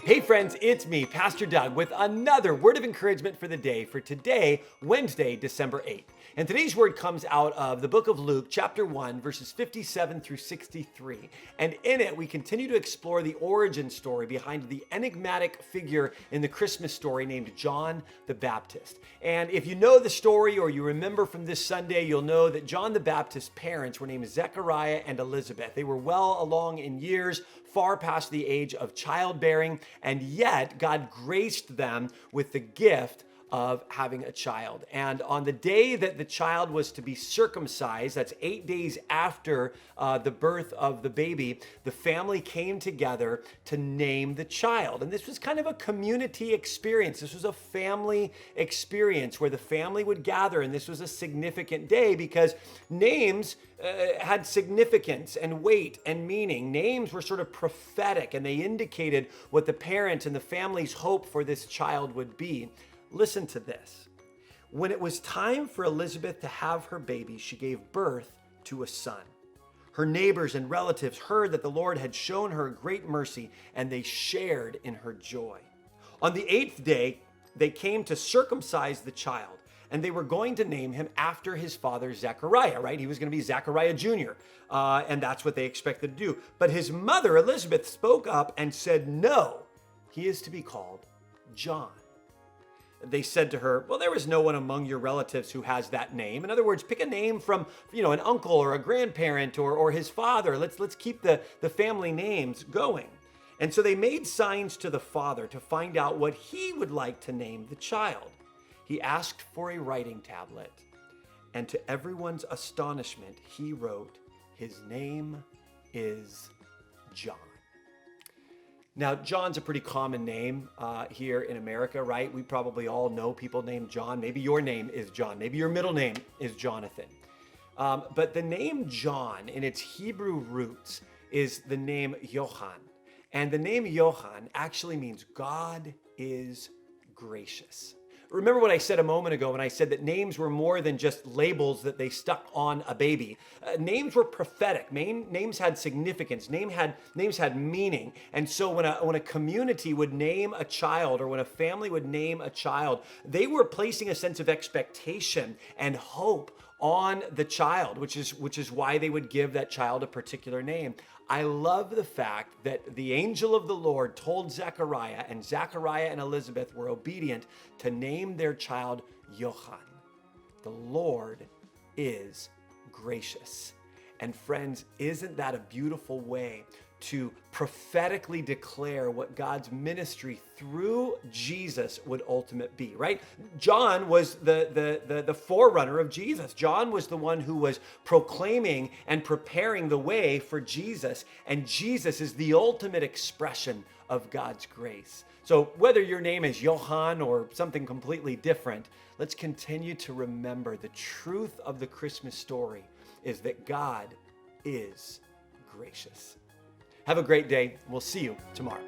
Hey friends, it's me, Pastor Doug, with another word of encouragement for the day for today, Wednesday, December 8th. And today's word comes out of the book of Luke, chapter 1, verses 57 through 63. And in it, we continue to explore the origin story behind the enigmatic figure in the Christmas story named John the Baptist. And if you know the story or you remember from this Sunday, you'll know that John the Baptist's parents were named Zechariah and Elizabeth. They were well along in years, far past the age of childbearing, and yet God graced them with the gift of having a child. And on the day that the child was to be circumcised, that's 8 days after the birth of the baby, the family came together to name the child. And this was kind of a community experience. This was a family experience where the family would gather, and this was a significant day because names had significance and weight and meaning. Names were sort of prophetic, and they indicated what the parents and the family's hope for this child would be. Listen to this. When it was time for Elizabeth to have her baby, she gave birth to a son. Her neighbors and relatives heard that the Lord had shown her great mercy, and they shared in her joy. On the 8th day, they came to circumcise the child, and they were going to name him after his father Zechariah, right? He was going to be Zechariah Jr., and that's what they expected to do. But his mother, Elizabeth, spoke up and said, "No, he is to be called John." They said to her, "Well, there is no one among your relatives who has that name." In other words, pick a name from, an uncle or a grandparent or his father. Let's keep the family names going. And so they made signs to the father to find out what he would like to name the child. He asked for a writing tablet, and to everyone's astonishment, he wrote, "His name is John." Now, John's a pretty common name here in America, right? We probably all know people named John. Maybe your name is John. Maybe your middle name is Jonathan. But the name John in its Hebrew roots is the name Yohan. And the name Yohan actually means God is gracious. Remember what I said a moment ago when I said that names were more than just labels that they stuck on a baby. Names were prophetic. Names had significance. Names had meaning. And so when a community would name a child, or when a family would name a child, they were placing a sense of expectation and hope on the child, which is why they would give that child a particular name. I love the fact that the angel of the Lord told Zechariah, and Zechariah and Elizabeth were obedient to name their child Yohan. The Lord is gracious. And friends, isn't that a beautiful way to prophetically declare what God's ministry through Jesus would ultimately be, right? John was the forerunner of Jesus. John was the one who was proclaiming and preparing the way for Jesus, and Jesus is the ultimate expression of God's grace. So whether your name is Johann or something completely different, let's continue to remember the truth of the Christmas story is that God is gracious. Have a great day. We'll see you tomorrow.